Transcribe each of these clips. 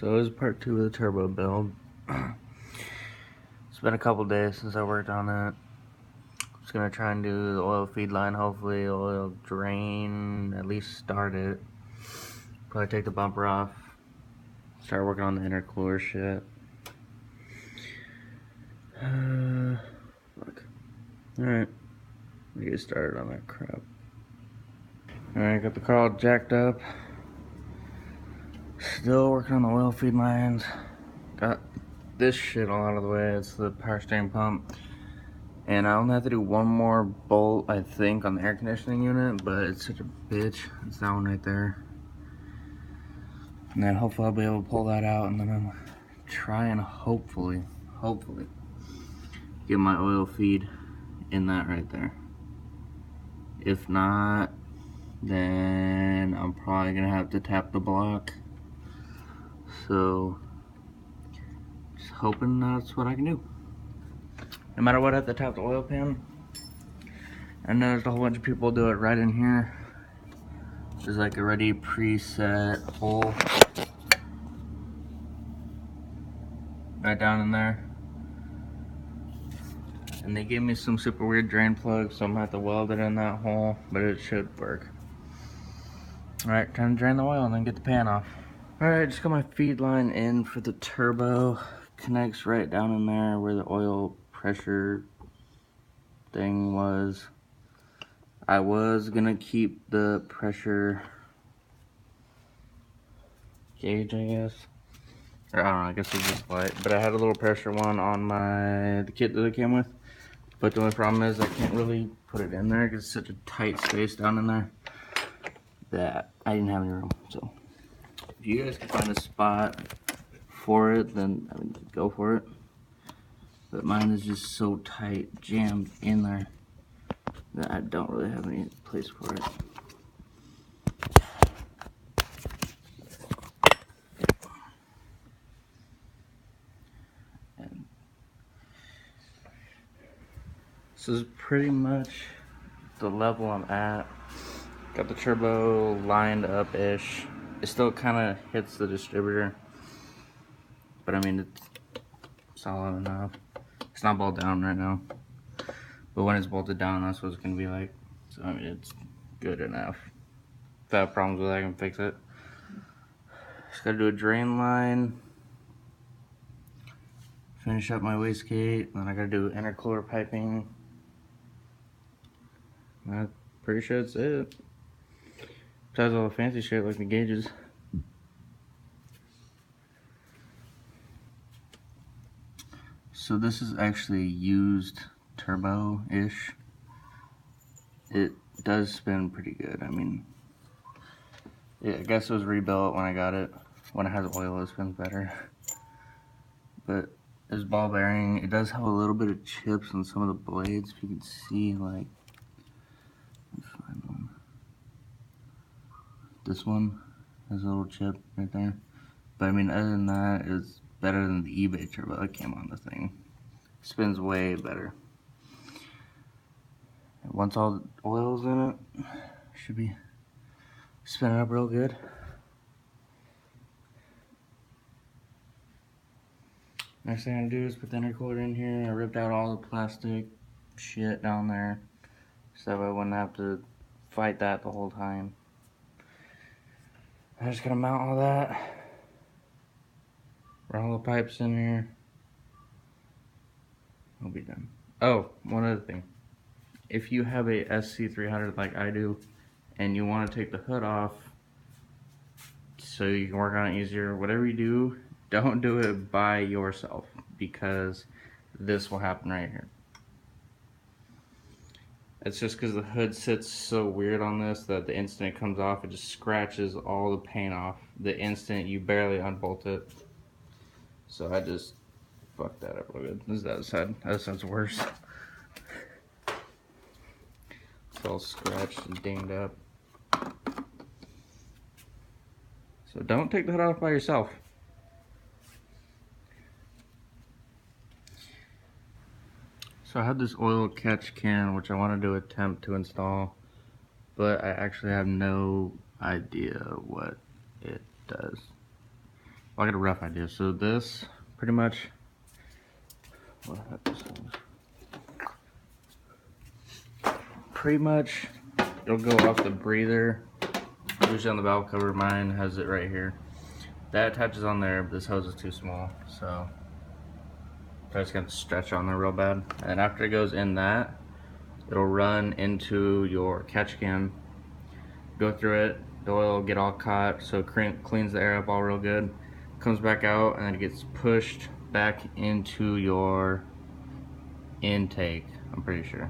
So this is part 2 of the turbo build. It's been a couple days since I worked on it. Just gonna try and do the oil feed line, hopefully oil drain, at least start it. Probably take the bumper off. Start working on the intercooler shit. Fuck. Alright. Let me get started on that crap. Alright, got the car all jacked up. Still working on the oil feed lines. Got this shit all out of the way. It's the power steering pump. And I only have to do one more bolt, I think, on the air conditioning unit, but it's such a bitch. It's that one right there. And then hopefully I'll be able to pull that out, and then I'm trying to hopefully get my oil feed in that right there. If not, then I'm probably gonna have to tap the block. So just hoping that's what I can do. No matter what, I have to tap the oil pan. I know there's a whole bunch of people do it right in here. There's like a ready preset hole right down in there. And they gave me some super weird drain plugs, so I'm gonna have to weld it in that hole, but it should work. Alright, time to drain the oil and then get the pan off. Alright, just got my feed line in for the turbo. Connects right down in there where the oil pressure thing was. I was gonna keep the pressure gauge, I guess. Or I don't know, I guess it's just light. But I had a little pressure one on the kit that it came with. But the only problem is I can't really put it in there because it's such a tight space down in there that I didn't have any room. So if you guys can find a spot for it, then I mean, go for it. But mine is just so tight, jammed in there, that I don't really have any place for it. And this is pretty much the level I'm at. Got the turbo lined up-ish. It still kind of hits the distributor, but I mean, it's solid enough. It's not bolted down right now, but when it's bolted down, that's what it's gonna be like. So I mean, it's good enough. If I have problems with it, I can fix it. Just gotta do a drain line, finish up my wastegate, then I gotta do intercooler piping. I'm pretty sure that's it. Besides all the fancy shit like the gauges. So this is actually used turbo-ish. It does spin pretty good. I mean, yeah, I guess it was rebuilt when I got it. When it has oil, it spins better. But this ball bearing, it does have a little bit of chips on some of the blades. If you can see, like, let's find one. This one has a little chip right there. But I mean, other than that, it's better than the eBay turbo that came on the thing. Spins way better. Once all the oil's in it, should be spinning up real good. Next thing I'm gonna do is put the intercooler in here. I ripped out all the plastic shit down there, so I wouldn't have to fight that the whole time. I'm just gonna mount all that. Run all the pipes in here. I'll be done. Oh, one other thing. If you have a SC300 like I do, and you want to take the hood off so you can work on it easier, whatever you do, don't do it by yourself, because this will happen right here. It's just because the hood sits so weird on this that the instant it comes off, it just scratches all the paint off the instant you barely unbolt it. So I just fucked that up real good. This is the other side. The other side's worse. It's all scratched and dinged up. So don't take the hood off by yourself. So I have this oil catch can, which I wanted to attempt to install, but I actually have no idea what it does. I got a rough idea. So this, pretty much, it'll go off the breather. Usually on the valve cover, mine has it right here. That attaches on there, but this hose is too small, so I just got to stretch on there real bad. And after it goes in that, it'll run into your catch can, go through it, the oil will get all caught, so it cleans the air up all real good, comes back out, and then it gets pushed back into your intake, I'm pretty sure.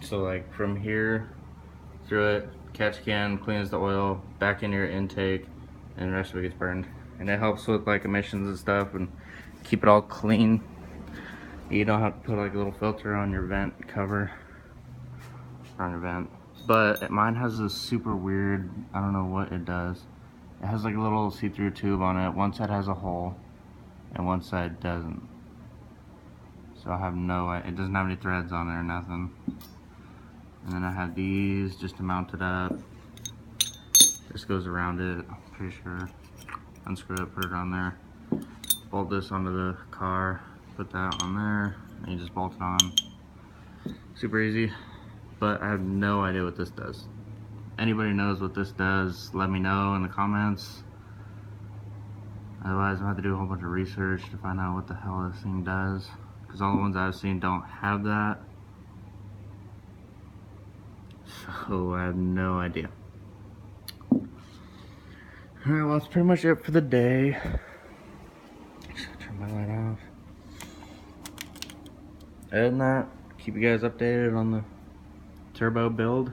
So like from here through it, catch can, cleans the oil, back into your intake, and the rest of it gets burned. And it helps with like emissions and stuff and keep it all clean. You don't have to put like a little filter on your vent cover, on your vent. But mine has this super weird, I don't know what it does. It has like a little see-through tube on it. One side has a hole and one side doesn't. So I have no idea. It doesn't have any threads on there or nothing. And then I have these just to mount it up. This goes around it, I'm pretty sure. Unscrew it, put it on there. Bolt this onto the car, put that on there, and you just bolt it on. Super easy, but I have no idea what this does. Anybody knows what this does, let me know in the comments. Otherwise, I'm gonna have to do a whole bunch of research to find out what the hell this thing does, because all the ones I've seen don't have that. So I have no idea. Alright, well, that's pretty much it for the day. Just gotta turn my light off. Other than that, keep you guys updated on the turbo build.